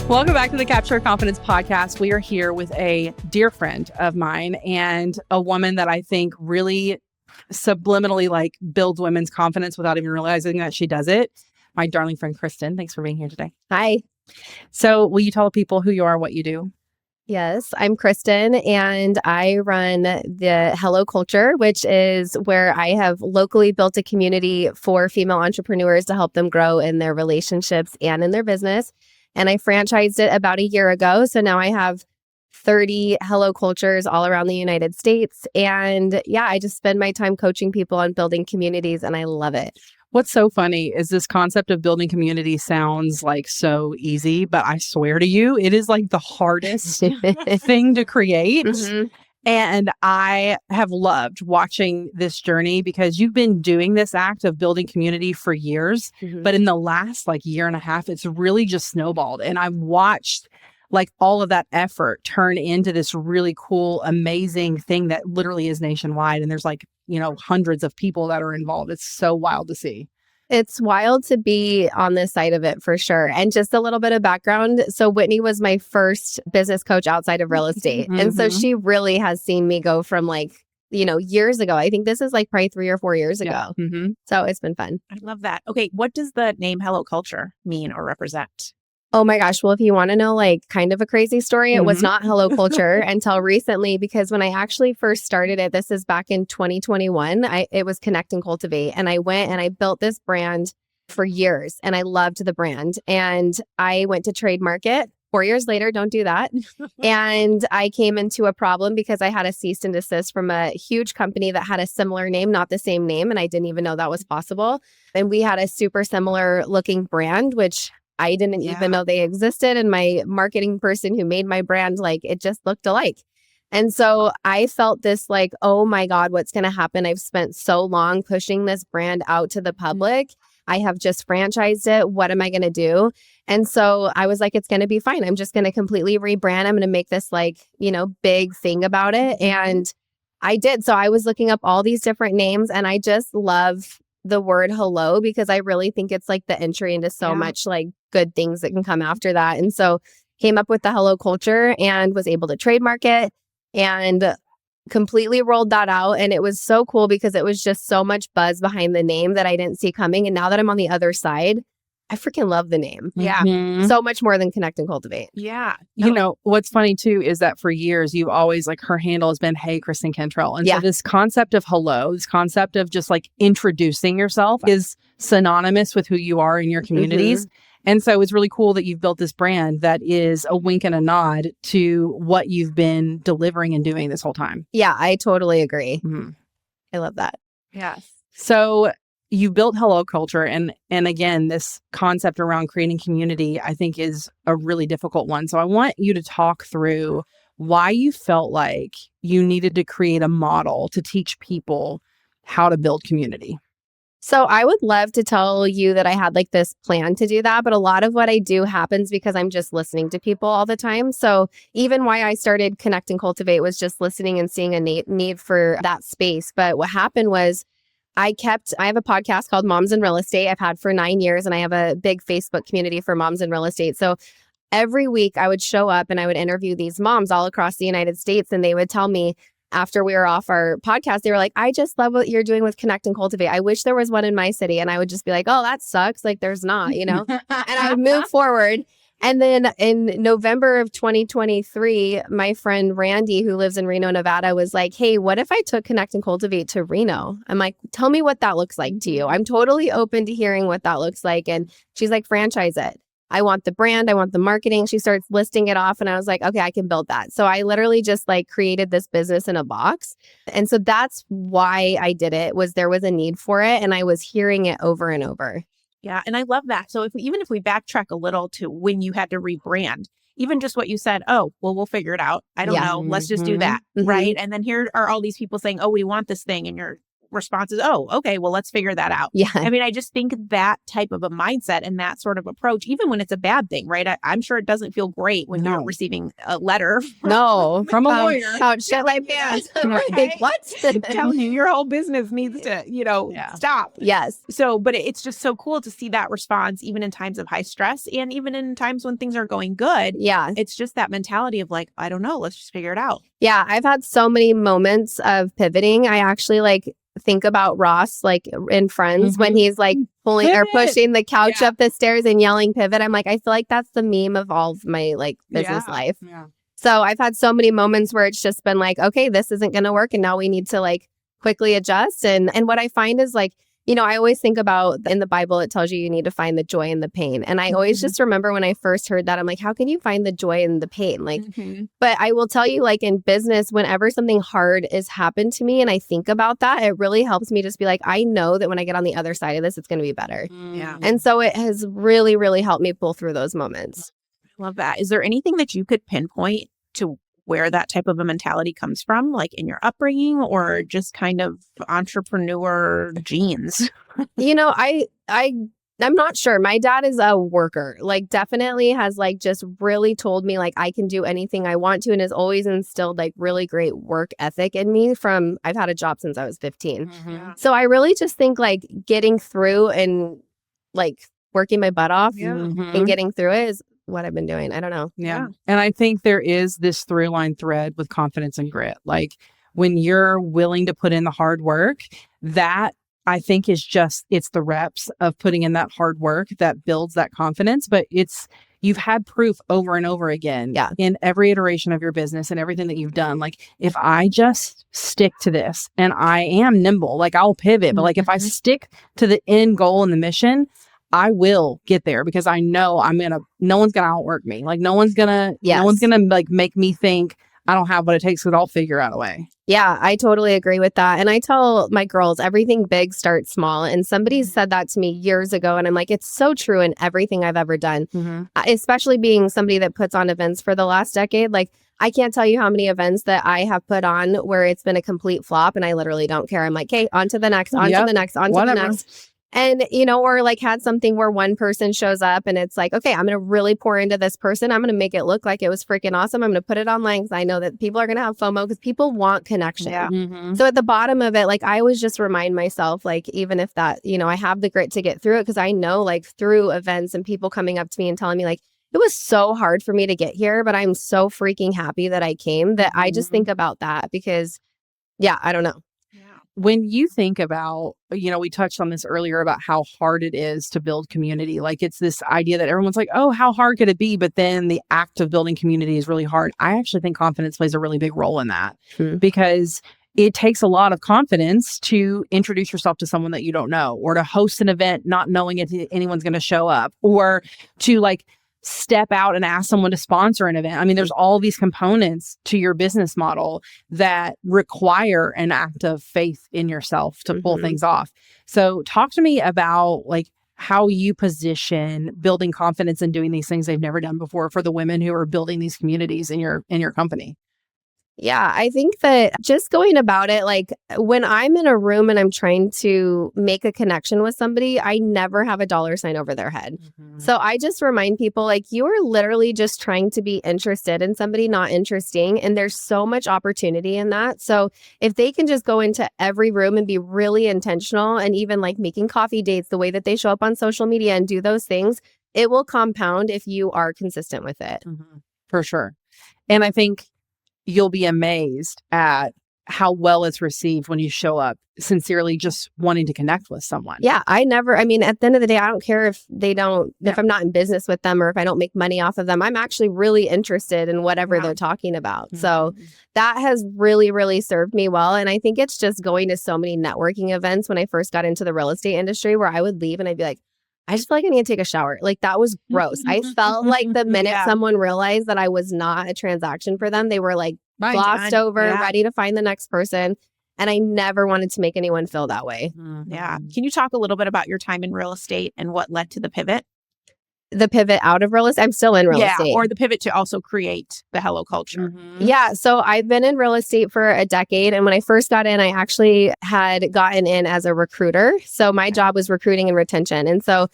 Welcome back to the Capture Your Confidence podcast. We are here with a dear friend of mine and a woman that I think really subliminally builds women's confidence without even realizing that she does it. My darling friend, Kristen. Thanks for being here today. Hi. So will you tell people who you are, what you do? Yes, I'm Kristen, and I run the Hello Culture, which is where I have locally built a community for female entrepreneurs to help them grow in their relationships and in their business. And I franchised it about a year ago. So now I have 30 Hello Cultures all around the United States. And yeah, I just spend my time coaching people on building communities, and I love it. What's so funny is this concept of building community sounds so easy, but I swear to you, it is the hardest thing to create. Mm-hmm. And I have loved watching this journey because you've been doing this act of building community for years. Mm-hmm. But in the last year and a half, it's really just snowballed. And I've watched all of that effort turn into this really cool, amazing thing that literally is nationwide. And there's hundreds of people that are involved. It's so wild to see. It's wild to be on this side of it for sure. And just a little bit of background. So Whitney was my first business coach outside of real estate. Mm-hmm. And so she really has seen me go from years ago. I think this is probably 3 or 4 years ago. Yeah. Mm-hmm. So it's been fun. I love that. Okay. What does the name Hello Culture mean or represent? Oh my gosh. Well, if you want to know kind of a crazy story, it was not Hello Culture until recently, because when I actually first started it, this is back in 2021, it was Connect and Cultivate. And I went and I built this brand for years and I loved the brand. And I went to trademark it 4 years later. Don't do that. And I came into a problem because I had a cease and desist from a huge company that had a similar name, not the same name. And I didn't even know that was possible. And we had a super similar looking brand, which I didn't even know they existed. And my marketing person who made my brand, it just looked alike. And so I felt this oh my God, what's going to happen? I've spent so long pushing this brand out to the public. I have just franchised it. What am I going to do? And so I was it's going to be fine. I'm just going to completely rebrand. I'm going to make this big thing about it. And I did. So I was looking up all these different names, and I just love the word hello because I really think it's the entry into so much good things that can come after that. And so came up with the Hello Culture and was able to trademark it and completely rolled that out. And it was so cool because it was just so much buzz behind the name that I didn't see coming. And now that I'm on the other side, I freaking love the name. Yeah. Mm-hmm. So much more than Connect and Cultivate. Yeah. You know, what's funny too is that for years, you've always her handle has been, hey, Kristen Cantrell. And so this concept of hello, this concept of just introducing yourself is synonymous with who you are in your communities. Mm-hmm. And so it's really cool that you've built this brand that is a wink and a nod to what you've been delivering and doing this whole time. Yeah, I totally agree. Mm-hmm. I love that. Yes. So you built Hello Culture. And again, this concept around creating community, I think is a really difficult one. So I want you to talk through why you felt like you needed to create a model to teach people how to build community. So I would love to tell you that I had this plan to do that, but a lot of what I do happens because I'm just listening to people all the time. So even why I started Connect and Cultivate was just listening and seeing a need for that space. But what happened was I have a podcast called Moms in Real Estate I've had for 9 years, and I have a big Facebook community for moms in real estate. So every week I would show up and I would interview these moms all across the United States, and they would tell me, after we were off our podcast, they were like, I just love what you're doing with Connect and Cultivate. I wish there was one in my city. And I would just be like, oh, that sucks. There's not, And I would move forward. And then in November of 2023, my friend Randy, who lives in Reno, Nevada, was like, hey, what if I took Connect and Cultivate to Reno? I'm like, tell me what that looks like to you. I'm totally open to hearing what that looks like. And she's like, franchise it. I want the brand. I want the marketing. She starts listing it off and I was like, okay, I can build that. So I literally just created this business in a box. And so that's why I did it, was there was a need for it. And I was hearing it over and over. Yeah. And I love that. So even if we backtrack a little to when you had to rebrand, even just what you said, oh, well, we'll figure it out. I don't know. Let's just do that. Mm-hmm. Right. And then here are all these people saying, oh, we want this thing. And you're response is, oh, okay, well, let's figure that out. Yeah. I mean, I just think that type of a mindset and that sort of approach, even when it's a bad thing, right? I'm sure it doesn't feel great when you're receiving a letter from a lawyer. How shut my pants. Like, what? telling you your whole business needs to, stop. Yes. So, but it's just so cool to see that response, even in times of high stress and even in times when things are going good. Yeah. It's just that mentality of like, I don't know, let's just figure it out. Yeah. I've had so many moments of pivoting. I actually think about Ross in Friends when he's pulling Pivot. or pushing the couch up the stairs and yelling pivot. I'm like, I feel like that's the meme of all of my business life. Yeah. So I've had so many moments where it's just been like, okay, this isn't going to work. And now we need to quickly adjust. And what I find is I always think about in the Bible, it tells you need to find the joy in the pain. And I always just remember when I first heard that, I'm like, how can you find the joy in the pain? But I will tell you, in business, whenever something hard has happened to me and I think about that, it really helps me just be like, I know that when I get on the other side of this, it's going to be better. Yeah. And so it has really, really helped me pull through those moments. Love that. Is there anything that you could pinpoint to where that type of a mentality comes from, in your upbringing or just kind of entrepreneur genes? I'm not sure. My dad is a worker, definitely has just really told me I can do anything I want to and has always instilled really great work ethic in me I've had a job since I was 15. Yeah. So I really just think getting through and working my butt off and getting through it is what I've been doing. I don't know. Yeah. And I think there is this through line thread with confidence and grit. When you're willing to put in the hard work, that I think is it's the reps of putting in that hard work that builds that confidence. But you've had proof over and over again in every iteration of your business and everything that you've done. If I just stick to this and I am nimble, I'll pivot. But if I stick to the end goal and the mission, I will get there because I know no one's going to outwork me. No one's going to make me think I don't have what it takes because I'll figure out a way. Yeah, I totally agree with that. And I tell my girls, everything big starts small. And somebody said that to me years ago. And I'm like, it's so true in everything I've ever done, especially being somebody that puts on events for the last decade. I can't tell you how many events that I have put on where it's been a complete flop and I literally don't care. I'm like, okay, on to the next, on to the next, on to the next. And, or had something where one person shows up and it's like, okay, I'm going to really pour into this person. I'm going to make it look like it was freaking awesome. I'm going to put it online because I know that people are going to have FOMO because people want connection. Yeah. So at the bottom of it, I always just remind myself, even if that, I have the grit to get through it because I know through events and people coming up to me and telling me it was so hard for me to get here, but I'm so freaking happy that I came that I just think about that because, I don't know. When you think about, we touched on this earlier about how hard it is to build community. It's this idea that everyone's like, oh, how hard could it be? But then the act of building community is really hard. I actually think confidence plays a really big role in that because it takes a lot of confidence to introduce yourself to someone that you don't know or to host an event not knowing if anyone's going to show up or to step out and ask someone to sponsor an event. I mean, there's all these components to your business model that require an act of faith in yourself to pull things off. So talk to me about how you position building confidence and doing these things they've never done before for the women who are building these communities in your company. Yeah, I think that just going about it, when I'm in a room and I'm trying to make a connection with somebody, I never have a dollar sign over their head. So I just remind people, you are literally just trying to be interested in somebody, not interesting. And there's so much opportunity in that. So if they can just go into every room and be really intentional and even making coffee dates, the way that they show up on social media and do those things, it will compound if you are consistent with it. For sure. And I think you'll be amazed at how well it's received when you show up sincerely just wanting to connect with someone. Yeah, at the end of the day, I don't care if if I'm not in business with them or if I don't make money off of them. I'm actually really interested in whatever they're talking about. So that has really, really served me well. And I think it's just going to so many networking events when I first got into the real estate industry where I would leave and I'd be like, I just feel like I need to take a shower. That was gross. I felt like the minute someone realized that I was not a transaction for them, they were glossed over, ready to find the next person. And I never wanted to make anyone feel that way. Yeah. Can you talk a little bit about your time in real estate and what led to the pivot? The pivot out of real estate. I'm still in real estate. Or the pivot to also create the Hello culture. Yeah. So I've been in real estate for a decade. And when I first got in, I actually had gotten in as a recruiter. So my job was recruiting and retention. And so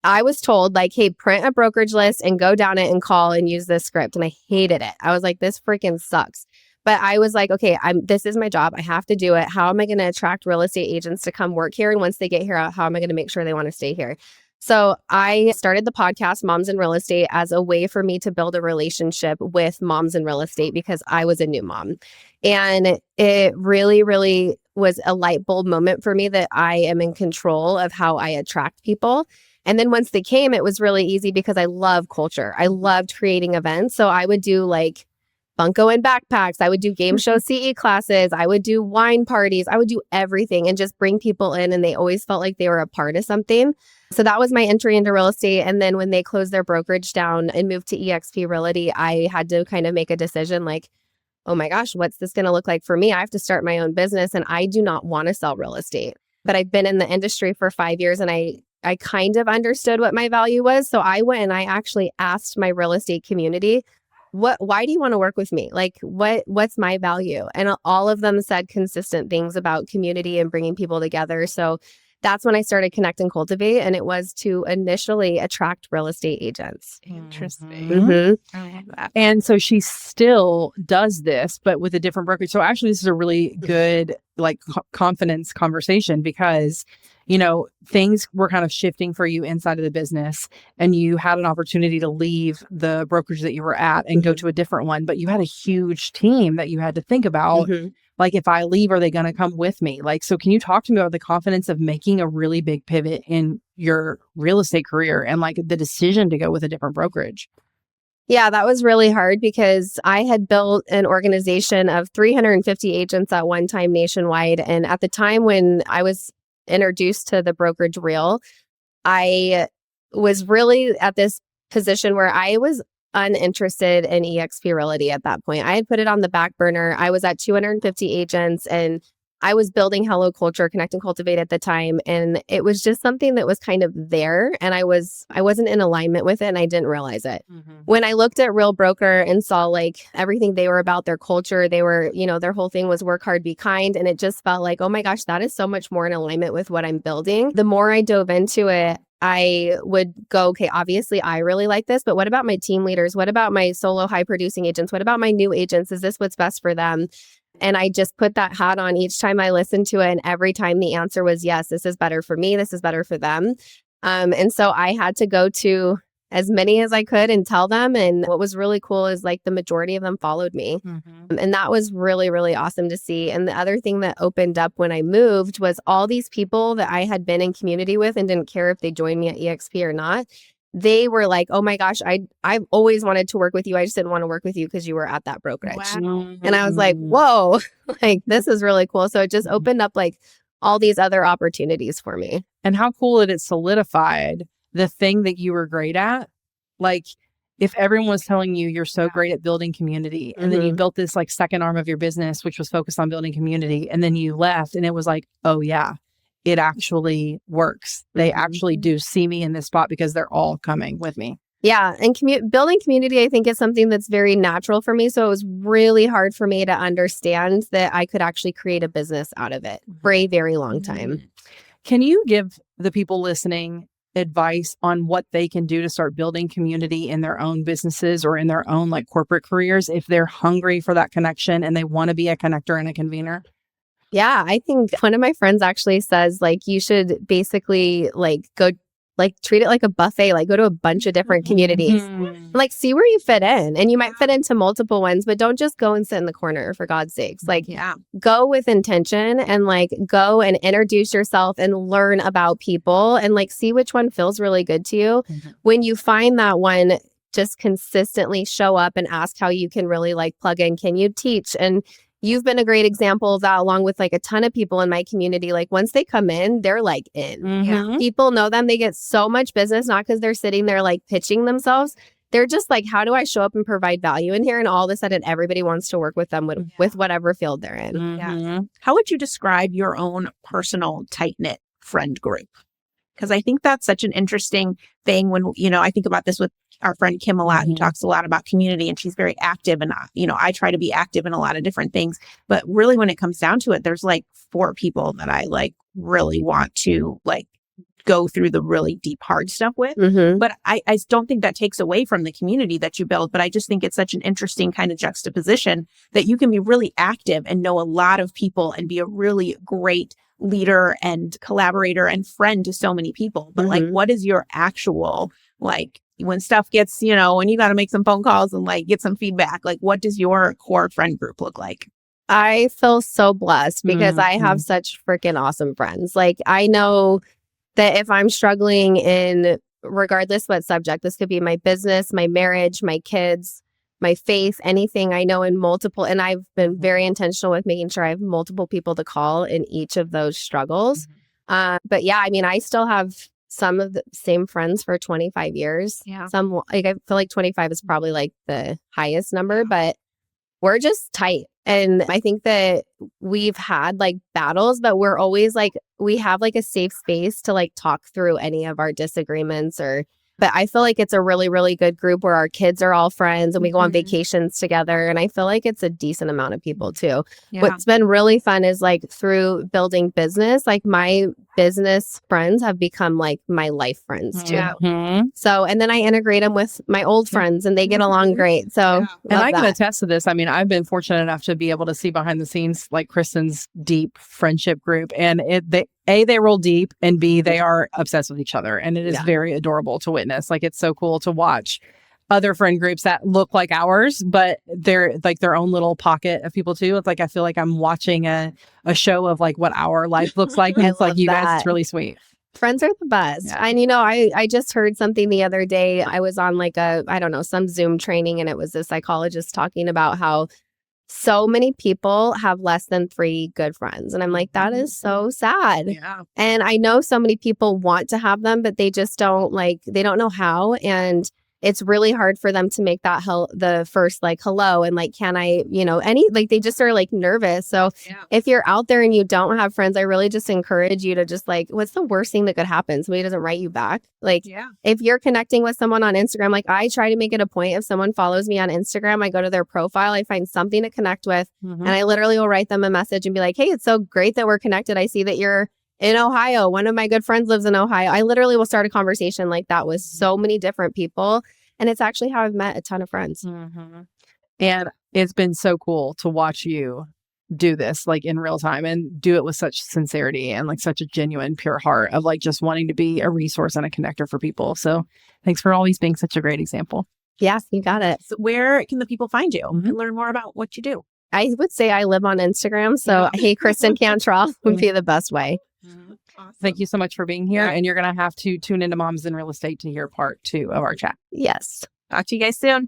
I was told like, hey, print a brokerage list and go down it and call and use this script. And I hated it. I was like, this freaking sucks. But I was like, okay, this is my job. I have to do it. How am I going to attract real estate agents to come work here? And once they get here, how am I going to make sure they want to stay here? So I started the podcast Moms in Real Estate as a way for me to build a relationship with moms in real estate because I was a new mom. And it really, really was a light bulb moment for me that I am in control of how I attract people. And then once they came, it was really easy because I love culture. I loved creating events. So I would do like bunko and backpacks. I would do game show CE classes. I would do wine parties. I would do everything and just bring people in. And they always felt like they were a part of something. So that was my entry into real estate. And then when they closed their brokerage down and moved to eXp Realty, I had to kind of make a decision like, oh my gosh, what's this going to look like for me? I have to start my own business and I do not want to sell real estate. But I've been in the industry for 5 years and I kind of understood what my value was. So I went and I actually asked my real estate community, why do you want to work with me? Like, what's my value? And all of them said consistent things about community and bringing people together. So that's when I started Connect and Cultivate. And it was to initially attract real estate agents. Interesting. Mm-hmm. I love that. And so she still does this, but with a different brokerage. So actually, this is a really good like confidence conversation because, you know, things were kind of shifting for you inside of the business and you had an opportunity to leave the brokerage that you were at and go to a different one, but you had a huge team that you had to think about. Mm-hmm. Like, if I leave, are they going to come with me? Like, so can you talk to me about the confidence of making a really big pivot in your real estate career and like the decision to go with a different brokerage? Yeah, that was really hard because I had built an organization of 350 agents at one time nationwide. And at the time when I was introduced to the brokerage reel, I was really at this position where I was uninterested in eXp Realty at that point. I had put it on the back burner. I was at 250 agents and I was building Hello Culture, Connect and Cultivate at the time. And it was just something that was kind of there. And I wasn't in alignment with it and I didn't realize it. Mm-hmm. When I looked at Real Broker and saw like everything they were about, their culture, they were, you know, their whole thing was work hard, be kind. And it just felt like, oh my gosh, that is so much more in alignment with what I'm building. The more I dove into it, I would go, okay, obviously I really like this, but what about my team leaders? What about my solo high producing agents? What about my new agents? Is this what's best for them? And I just put that hat on each time I listened to it. And every time the answer was, yes, this is better for me. This is better for them. And so I had to go to as many as I could and tell them. And what was really cool is like the majority of them followed me. Mm-hmm. And that was really, really awesome to see. And the other thing that opened up when I moved was all these people that I had been in community with and didn't care if they joined me at eXp or not. They were like, oh my gosh, I've always wanted to work with you. I just didn't want to work with you because you were at that brokerage. Wow. And I was like, whoa, like this is really cool. So it just opened up like all these other opportunities for me. And how cool that it solidified the thing that you were great at. Like, if everyone was telling you you're so great at building community, and then you built this like second arm of your business, which was focused on building community, and then you left and it was like, oh yeah, it actually works. They actually do see me in this spot because they're all coming with me. Yeah. And building community, I think, is something that's very natural for me. So it was really hard for me to understand that I could actually create a business out of it for a very long time. Can you give the people listening advice on what they can do to start building community in their own businesses or in their own like corporate careers if they're hungry for that connection and they want to be a connector and a convener? Yeah, I think one of my friends actually says like you should basically like go like treat it like a buffet, like go to a bunch of different communities, like see where you fit in. And you might fit into multiple ones, but don't just go and sit in the corner for God's sakes. Like go with intention and like go and introduce yourself and learn about people and like see which one feels really good to you. When you find that one, just consistently show up and ask how you can really like plug in. Can you teach? And you've been a great example of that, along with like a ton of people in my community. Like once they come in, they're like in. People know them. They get so much business, not because they're sitting there like pitching themselves. They're just like, how do I show up and provide value in here? And all of a sudden, everybody wants to work with them with whatever field they're in. How would you describe your own personal tight-knit friend group? Because I think that's such an interesting thing when, I think about this with our friend Kim a lot, who talks a lot about community, and she's very active. And, I try to be active in a lot of different things. But really, when it comes down to it, there's like 4 people that I like really want to like go through the really deep, hard stuff with. But I don't think that takes away from the community that you build. But I just think it's such an interesting kind of juxtaposition that you can be really active and know a lot of people and be a really great leader and collaborator and friend to so many people. But like, what is your actual, like, when stuff gets, when you got to make some phone calls and like get some feedback, like what does your core friend group look like? I feel so blessed because I have such freaking awesome friends. Like, I know that if I'm struggling in regardless what subject, this could be my business, my marriage, my kids, my faith, anything, I know in multiple, and I've been very intentional with making sure I have multiple people to call in each of those struggles. But yeah, I mean, I still have some of the same friends for 25 years. Yeah. Some, like, I feel like 25 is probably like the highest number, but we're just tight. And I think that we've had like battles, but we're always like, we have like a safe space to like talk through any of our disagreements but I feel like it's a really, really good group where our kids are all friends and we go on vacations together. And I feel like it's a decent amount of people too. Yeah. What's been really fun is like through building business, like my business friends have become like my life friends too. So, and then I integrate them with my old friends and they get along great. So, and I can attest to this. I mean, I've been fortunate enough to be able to see behind the scenes, like Kristen's deep friendship group, and they roll deep, and B, they are obsessed with each other. And it is very adorable to witness. Like, it's so cool to watch other friend groups that look like ours, but they're like their own little pocket of people too. It's like, I feel like I'm watching a show of like what our life looks like. And it's like, you guys, it's really sweet. Friends are the best. Yeah. And, I just heard something the other day. I was on like some Zoom training, and it was a psychologist talking about how so many people have less than 3 good friends. And I'm like, that is so sad. Yeah. And I know so many people want to have them, but they just don't they don't know how. And it's really hard for them to make that the first like hello and like, can I, they just are like nervous. So if you're out there and you don't have friends, I really just encourage you to just like, what's the worst thing that could happen? Somebody doesn't write you back. Like, if you're connecting with someone on Instagram, like I try to make it a point, if someone follows me on Instagram, I go to their profile, I find something to connect with, and I literally will write them a message and be like, hey, it's so great that we're connected. I see that you're in Ohio. One of my good friends lives in Ohio. I literally will start a conversation like that with so many different people. And it's actually how I've met a ton of friends. And it's been so cool to watch you do this like in real time and do it with such sincerity and like such a genuine, pure heart of like just wanting to be a resource and a connector for people. So thanks for always being such a great example. Yeah, you got it. So where can the people find you and learn more about what you do? I would say I live on Instagram. So hey, Kristen Cantrell would be the best way. Awesome. Thank you so much for being here. And you're going to have to tune into Moms in Real Estate to hear part 2 of our chat. Yes. Talk to you guys soon.